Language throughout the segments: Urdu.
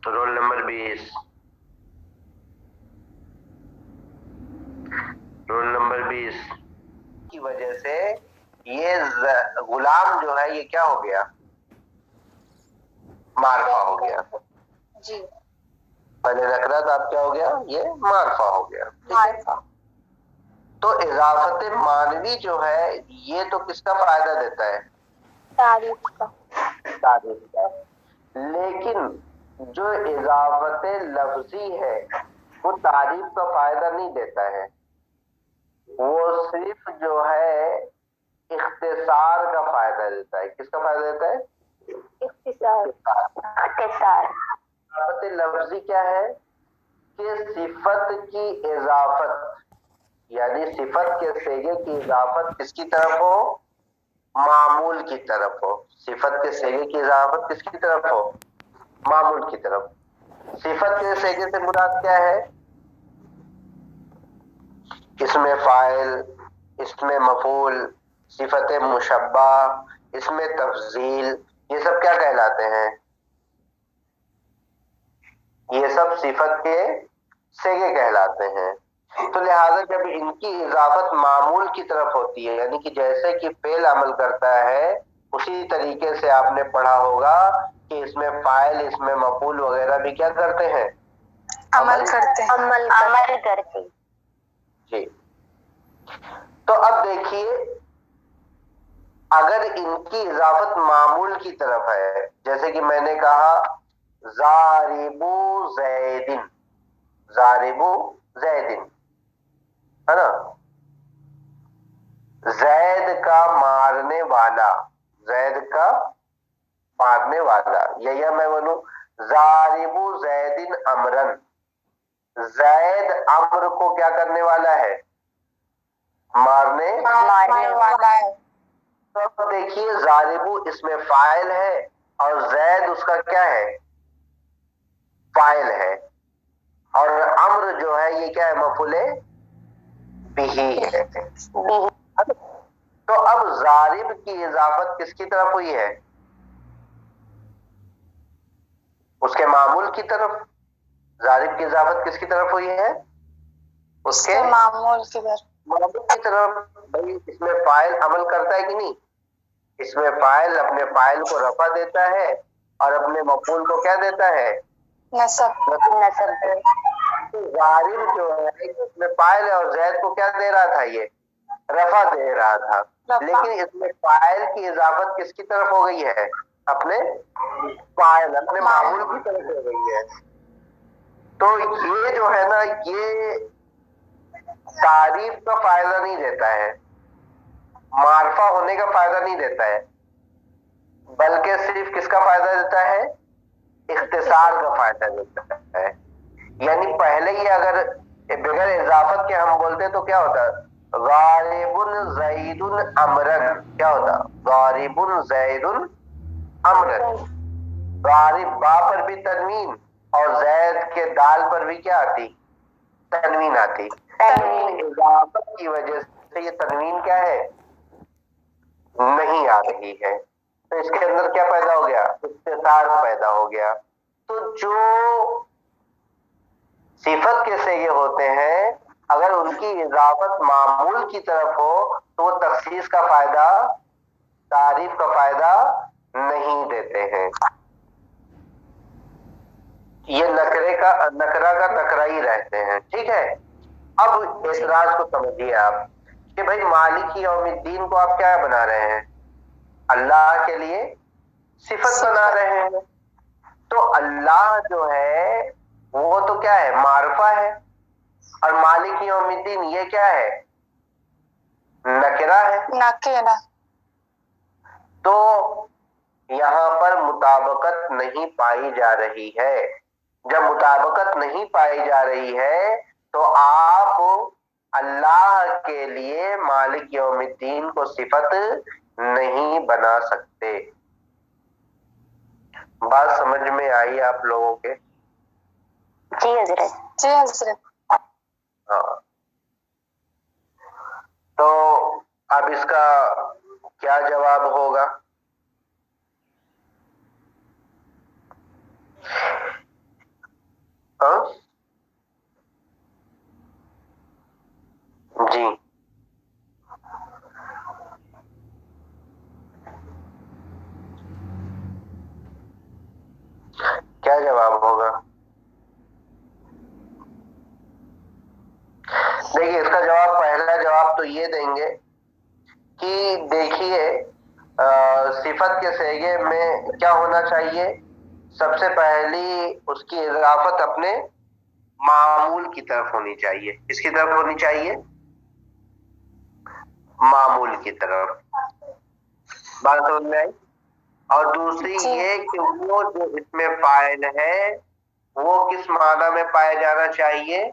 رول نمبر 20 کی وجہ سے یہ غلام جو ہے یہ کیا ہو گیا؟ معرفہ ہو گیا. جی پہلے نکرہ تھا، اب کیا ہو گیا؟ یہ معرفہ ہو گیا. معرفہ. تو اضافت معنوی جو ہے یہ تو کس کا فائدہ دیتا ہے؟ تعریف کا. تعریف کا. لیکن جو اضافت لفظی ہے وہ تعریف کا فائدہ نہیں دیتا ہے، وہ صرف جو ہے اختصار کا فائدہ دیتا ہے. کس کا فائدہ دیتا ہے؟ اختصار. اضافت لفظی کیا ہے کہ صفت کی اضافت، یعنی صفت کے صیغے کی اضافت کس کی طرف ہو؟ معمول کی طرف ہو. صفت کے صیغے کی اضافت کس کی طرف ہو؟ معمول کی طرف. صفت کے صیغے سے مراد کیا ہے؟ اسم فاعل، اسم مفعول، صفت مشبہ، اسم تفضیل، یہ سب کیا کہلاتے ہیں؟ یہ سب صفت کے صیغے کہلاتے ہیں. تو لہذا جب ان کی اضافت معمول کی طرف ہوتی ہے، یعنی کہ جیسے کہ فعل عمل کرتا ہے اسی طریقے سے آپ نے پڑھا ہوگا کہ اس میں فاعل، اس میں مفعول وغیرہ بھی کیا کرتے ہیں؟ عمل کرتے ہیں. عمل کرتے ہیں. جی. تو اب دیکھیے اگر ان کی اضافت معمول کی طرف ہے، جیسے کہ میں نے کہا ضاربو زیدن، ضاربو زیدن، ہے نا؟ زید کا مارنے والا، زید کا مارنے والا. یا میں بولوں ضاربو زیدن امرن، زید امر کو کیا کرنے والا ہے؟ مارنے والا ہے. تو دیکھیے ضاربو اس میں فاعل ہے اور زید اس کا کیا ہے؟ فاعل ہے. اور امر جو ہے یہ کیا ہے؟ مفعول بہی ہے. تو اب ضارب کی اضافت کس کی طرف ہوئی ہے؟ اس کے معمول کی طرف. ضارب کی اضافت کس کی طرف ہوئی ہے؟ اس کے معمول کی طرف. معمول کی طرف. بھائی اس میں فاعل عمل کرتا ہے کہ نہیں؟ اس میں فاعل اپنے فاعل کو رفع دیتا ہے اور اپنے مفعول کو کیا دیتا ہے؟ نصب. ضارب جو ہے اس میں فاعل ہے اور زید کو کیا دے رہا تھا؟ یہ رفع دے رہا تھا. لیکن اس میں فاعل کی اضافت کس کی طرف ہو گئی ہے؟ اپنے فاعل، اپنے معمول کی طرف ہو گئی ہے. تو یہ جو ہے نا یہ تعریف کا فائدہ نہیں دیتا ہے، معرفہ ہونے کا فائدہ نہیں دیتا ہے، بلکہ صرف کس کا فائدہ دیتا ہے؟ اختصار کا فائدہ دیتا ہے. یعنی پہلے ہی اگر بغیر اضافت کے ہم بولتے تو کیا ہوتا؟ غالب زید امرن، کیا ہوتا؟ غالب زید امرن. غالب با پر بھی تنوین اور زید کے دال پر بھی کیا آتی؟ تنوین آتی. اضافت کی وجہ سے یہ تنوین کیا ہے؟ نہیں آ رہی ہے. تو اس کے اندر کیا پیدا ہو گیا؟ اختصار پیدا ہو گیا. تو جو صفت کے صیغے ہوتے ہیں اگر ان کی اضافت معمول کی طرف ہو تو وہ تخصیص کا فائدہ، تعریف کا فائدہ نہیں دیتے ہیں. یہ نکرہ کا نکرہ ہی رہتے ہیں. ٹھیک ہے. اب اعتراض کو سمجھیے آپ کہ بھائی مالک یوم الدین کو آپ کیا بنا رہے ہیں؟ اللہ کے لیے صفت بنا رہے ہیں. تو اللہ جو ہے وہ تو کیا ہے؟ معرفہ ہے. اور مالک یوم الدین یہ کیا ہے؟ نکرہ ہے. نکرہ. تو یہاں پر مطابقت نہیں پائی جا رہی ہے. جب مطابقت نہیں پائی جا رہی ہے تو آپ اللہ کے لیے مالک یوم الدین کو صفت نہیں بنا سکتے. بات سمجھ میں آئی آپ لوگوں کے؟ جی حضرت. جی حضرت. ہاں. تو اب اس کا کیا جواب ہوگا؟ یہ دیں گے کہ دیکھیے صفت کے صیغے میں کیا ہونا چاہیے، سب سے پہلی اس کی اضافت اپنے معمول کی طرف ہونی چاہیے. کس کی طرف ہونی چاہیے؟ معمول کی طرف. بات سمجھ میں آئی؟ اور دوسری یہ کہ وہ جو اس میں فاعل ہے وہ کس معنی میں پایا جانا چاہیے؟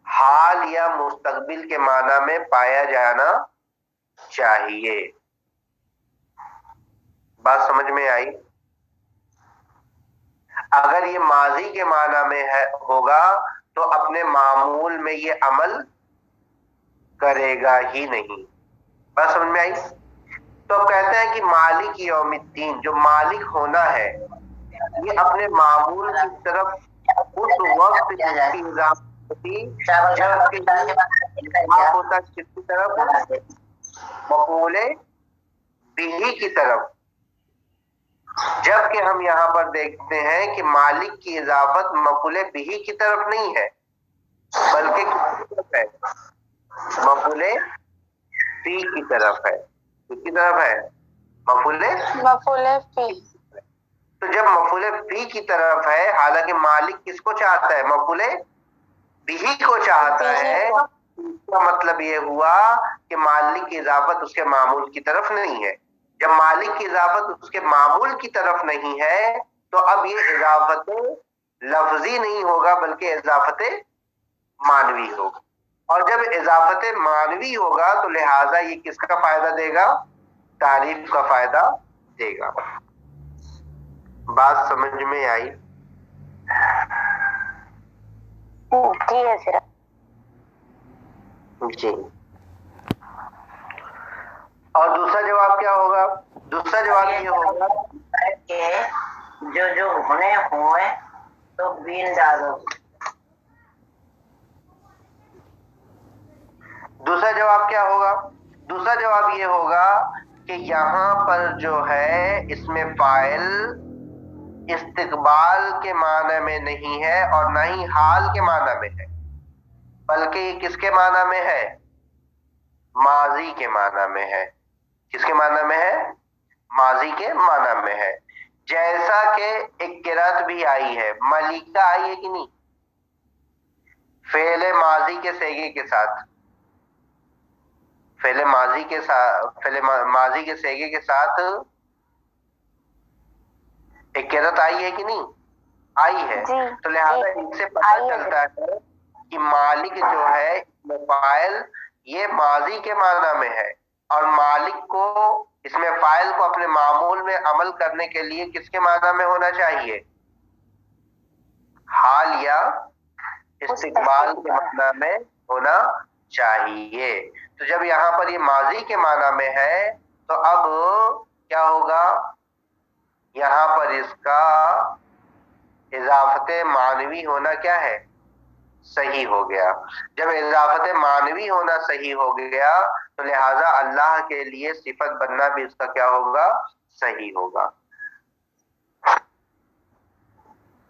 حال یا مستقبل کے معنی میں پایا جانا چاہیے. بات سمجھ میں آئی؟ اگر یہ ماضی کے معنی میں ہوگا تو اپنے معمول میں یہ عمل کرے گا ہی نہیں. بات سمجھ میں آئی؟ تو اب کہتے ہیں کہ مالک یوم الدین، جو مالک ہونا ہے یہ اپنے معمول کی طرف اس وقت کی اضافت ہوتی ہوتا کس کی طرف؟ مفعول بہ کی طرف. جبکہ ہم یہاں پر دیکھتے ہیں کہ مالک کی اضافت مفعول بہ کی طرف نہیں ہے بلکہ کس کی طرف ہے؟ مفعول فی کی طرف ہے. کس کی طرف ہے؟ مفعول فی. تو جب مفعول فی کی طرف ہے، حالانکہ مالک کس کو چاہتا ہے؟ مفعول بہ کو چاہتا ہے. اس کا مطلب یہ ہوا کہ مالک کی اضافت اس کے معمول کی طرف نہیں ہے. جب مالک کی اضافت اس کے معمول کی طرف نہیں ہے تو اب یہ اضافت لفظی نہیں ہوگا بلکہ اضافت معنوی ہوگا. اور جب اضافت معنوی ہوگا تو لہذا یہ کس کا فائدہ دے گا؟ تعریف کا فائدہ دے گا. بات سمجھ میں آئی؟ جی حضرت. جی. اور دوسرا جواب کیا ہوگا؟ دوسرا جواب یہ ہوگا کہ جو ہونے ہوئے تو بین ڈالو. دوسرا جواب کیا ہوگا؟ دوسرا جواب یہ ہوگا کہ یہاں پر جو ہے اس میں فاعل استقبال کے معنی میں نہیں ہے اور نہ ہی حال کے معنی میں ہے، بلکہ یہ کس کے معنی میں ہے؟ ماضی کے معنی میں ہے. کس کے معنی میں ہے؟ ماضی کے معنی میں ہے. جیسا کہ ایک قرأت بھی آئی ہے، ملکہ آئی ہے کہ نہیں؟ فعل ماضی کے صیغے کے ساتھ، فعل ماضی کے صیغے کے ساتھ ایک قرأت آئی ہے کہ نہیں؟ آئی ہے. تو لہذا اس سے پتہ چلتا ہے کہ مالک جو ہے فاعل یہ ماضی کے معنی میں ہے، اور مالک کو اس میں فاعل کو اپنے معمول میں عمل کرنے کے لیے کس کے معنی میں ہونا چاہیے؟ حال یا استقبال کے معنی میں ہونا چاہیے. تو جب یہاں پر یہ ماضی کے معنی میں ہے تو اب کیا ہوگا؟ یہاں پر اس کا اضافت معنوی ہونا کیا ہے؟ صحیح ہو گیا. جب اضافت معنوی ہونا صحیح ہو گیا تو لہذا اللہ کے لیے صفت بننا بھی اس کا کیا ہوگا؟ صحیح ہوگا.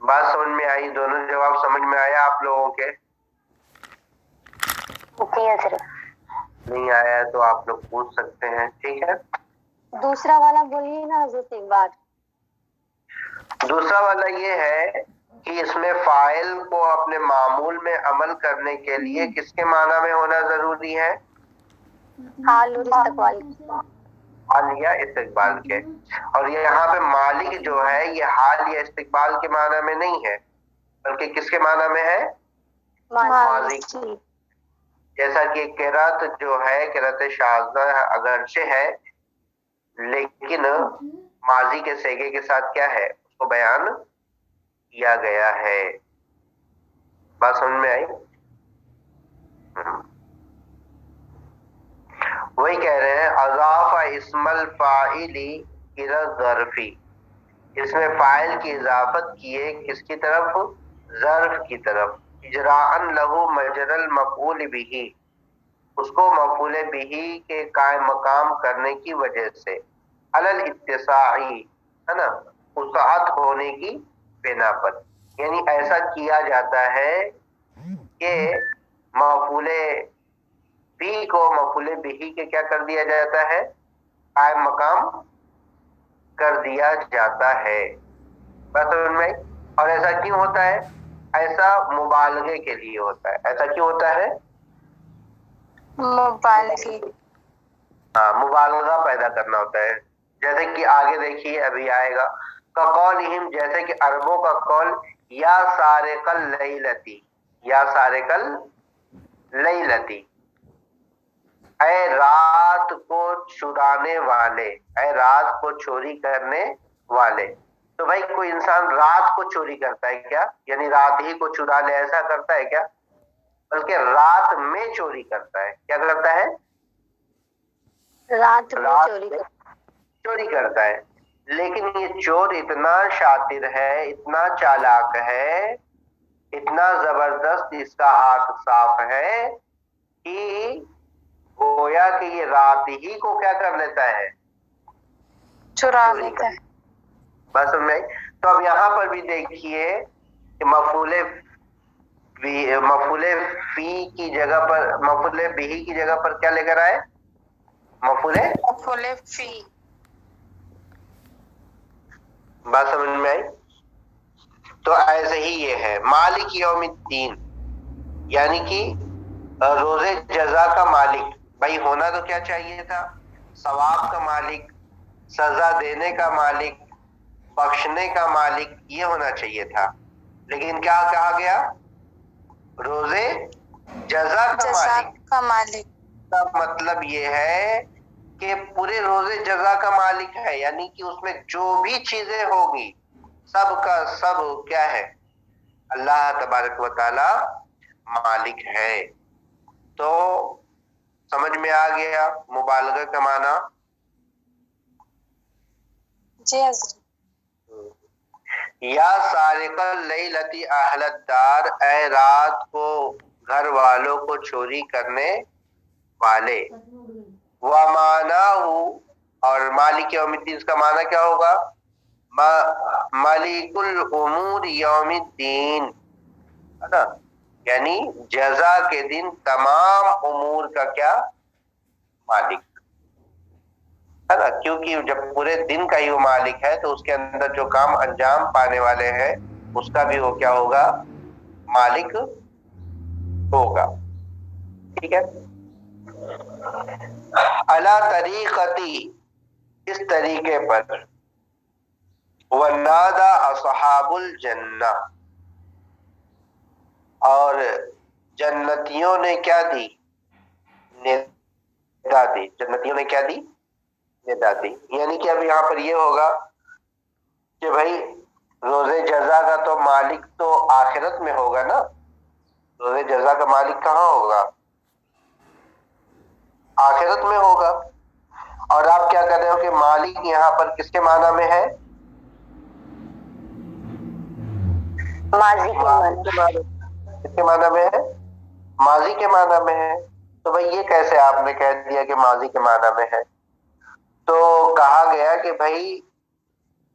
بات سمجھ میں آئی؟ دونوں جواب سمجھ میں آیا آپ لوگوں کے؟ جی حضرت. نہیں آیا تو آپ لوگ پوچھ سکتے ہیں. ٹھیک ہے. دوسرا والا بولیے نا حضرت ایک بار. دوسرا والا یہ ہے کہ اس میں فاعل کو اپنے معمول میں عمل کرنے کے لیے کس کے معنی میں ہونا ضروری ہے؟ حال اور استقبال. حال یا استقبال کے. اور یہاں پہ مالک جو ہے یہ حال یا استقبال کے معنی میں نہیں ہے بلکہ کس کے معنی میں ہے؟ ماضی. جیسا کہ قرأت جو ہے قرأت شاذہ اگرچہ ہے لیکن ماضی کے صیغے کے ساتھ کیا ہے؟ اس کو بیان کیا گیا ہے. بات سمجھ میں آئی؟ وہی کہہ رہے ہیں اضاف اسم الفاعل الى الظرف. اس میں فاعل کی اضافت کیے کس کی طرف؟ ظرف کی طرف. اجراء له مجرى المفعول به. اس کو مفعول به کے قائم مقام کرنے کی وجہ سے. علی الاتساعی ہے نا، وسعت ہونے کی بنا پر. یعنی ایسا کیا جاتا ہے کہ مفعول فی کو مفعول بہی کے کیا کر دیا جاتا ہے؟ قائم مقام کر دیا جاتا ہے. بس سمجھ میں آئی؟ اور ایسا کیوں ہوتا ہے؟ ایسا مبالغے کے لیے ہوتا ہے. ایسا کیوں ہوتا ہے؟ مبالغے. ہاں، مبالغہ پیدا کرنا ہوتا ہے. جیسے کہ آگے دیکھیے ابھی آئے گا، کقولہم، جیسے کہ عربوں کا قول، یا سارق اللیلتی، یا سارق اللیلتی، اے رات کو چرانے والے، اے رات کو چوری کرنے والے. تو بھائی کوئی انسان رات کو چوری کرتا ہے کیا؟ یعنی رات ہی کو چرا لے ایسا کرتا ہے کیا؟ بلکہ رات میں چوری کرتا ہے. کیا کرتا ہے؟ رات میں رات چوری میں کر. چوری کرتا ہے. لیکن یہ چور اتنا شاطر ہے، اتنا چالاک ہے، اتنا زبردست اس کا ہاتھ صاف ہے کہ گویا کہ یہ رات ہی کو کیا کر لیتا ہے؟ چرا لیتا ہے. بس میں تو اب یہاں پر بھی دیکھیے کہ مفعول فی کی جگہ پر، مفعول بہی کی جگہ پر کیا لے کر آئے؟ مفعول فی. بات سمجھ میں آئی؟ تو ایسے ہی یہ ہے مالک یوم الدین، یعنی کہ روز جزا کا مالک. بھائی ہونا تو کیا چاہیے تھا؟ ثواب کا مالک، سزا دینے کا مالک، بخشنے کا مالک، یہ ہونا چاہیے تھا. لیکن کیا کہا گیا؟ روزے جزا کا مالک. کا مطلب یہ ہے کہ پورے روزے جزا کا مالک ہے، یعنی کہ اس میں جو بھی چیزیں ہوگی سب کا سب کیا ہے؟ اللہ تبارک و تعالی مالک ہے. تو سمجھ میں آ گیا مبالغہ کا معنی؟ جی حضرت. یا سارق اللیلتی اہل الدار، اے رات کو گھر والوں کو چوری کرنے والے. وَمَعْنَاهُ، اور مالک یوم الدین اس کا معنی کیا ہوگا؟ مالک الامور یوم الدین، ہے نا؟ یعنی جزا کے دن تمام امور کا کیا؟ مالک، ہے نا؟ کیونکہ جب پورے دن کا ہی وہ مالک ہے تو اس کے اندر جو کام انجام پانے والے ہیں اس کا بھی وہ کیا ہوگا؟ مالک ہوگا. ٹھیک ہے. علی طریقتی، اس طریقے پر، ونادى اصحاب الجنہ، اور جنتیوں نے کیا دی؟ ندا دی. جنتیوں نے کیا دی؟ ندا دی. یعنی کہ اب یہاں پر یہ ہوگا کہ بھائی روزے جزا کا تو مالک تو آخرت میں ہوگا نا. روزے جزا کا مالک کہاں ہوگا؟ آخرت میں ہوگا. اور آپ کیا کر رہے ہو کہ مالک یہاں پر کس کے معنی میں ہے؟ ماضی کے معنی. کس کے معنی میں ہے؟ ماضی کے معنی میں ہے. تو بھائی یہ کیسے آپ نے کہہ دیا کہ ماضی کے معنی میں ہے؟ تو کہا گیا کہ بھائی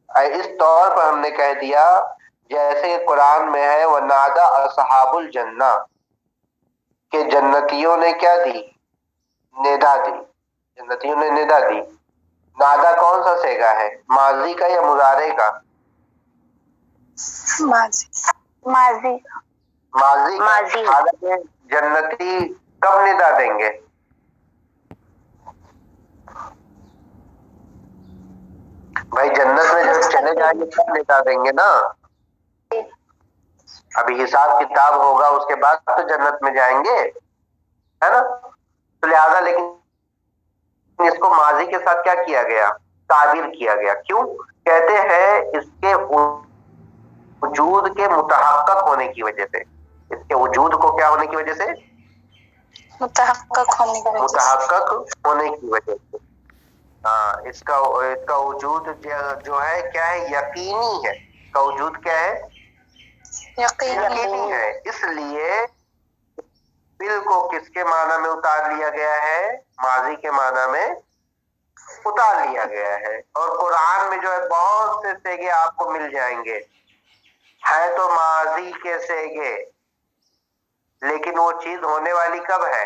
اس طور پر ہم نے کہہ دیا جیسے قرآن میں ہے وَنَادَى أَصْحَابُ الْجَنَّةِ، کہ جنتیوں نے کیا دی؟ ندا دی. جنتیوں نے ندا دی. نادا کون سا صیغہ ہے؟ ماضی کا یا مضارع کا؟ ماضی. ماضی. ماضی. حالانکہ جنتی کب ندا دیں گے؟ بھائی جنت میں جب چلے جائیں گے تب ندا دیں گے نا. ابھی حساب کتاب ہوگا اس کے بعد تو جنت میں جائیں گے، ہے نا؟ تو لہذا لیکن اس کو ماضی کے ساتھ کیا کیا گیا؟ تعبیر کیا گیا. کیوں؟ کہتے ہیں اس کے وجود کے متحقق ہونے کی وجہ سے. اس کے وجود کو کیا ہونے کی وجہ سے؟ متحقق ہونے کی وجہ سے. متحقق ہونے کی وجہ سے. ہاں، اس کا وجود جو ہے کیا ہے؟ یقینی ہے. اس کا وجود کیا ہے؟ یقینی ہے. اس لیے بل کو کس کے معنی میں اتار لیا گیا ہے؟ ماضی کے معنی میں اتار لیا گیا ہے. اور قرآن میں جو ہے بہت سے صیغے آپ کو مل جائیں گے، ہے تو ماضی کے صیغے، لیکن وہ چیز ہونے والی کب ہے؟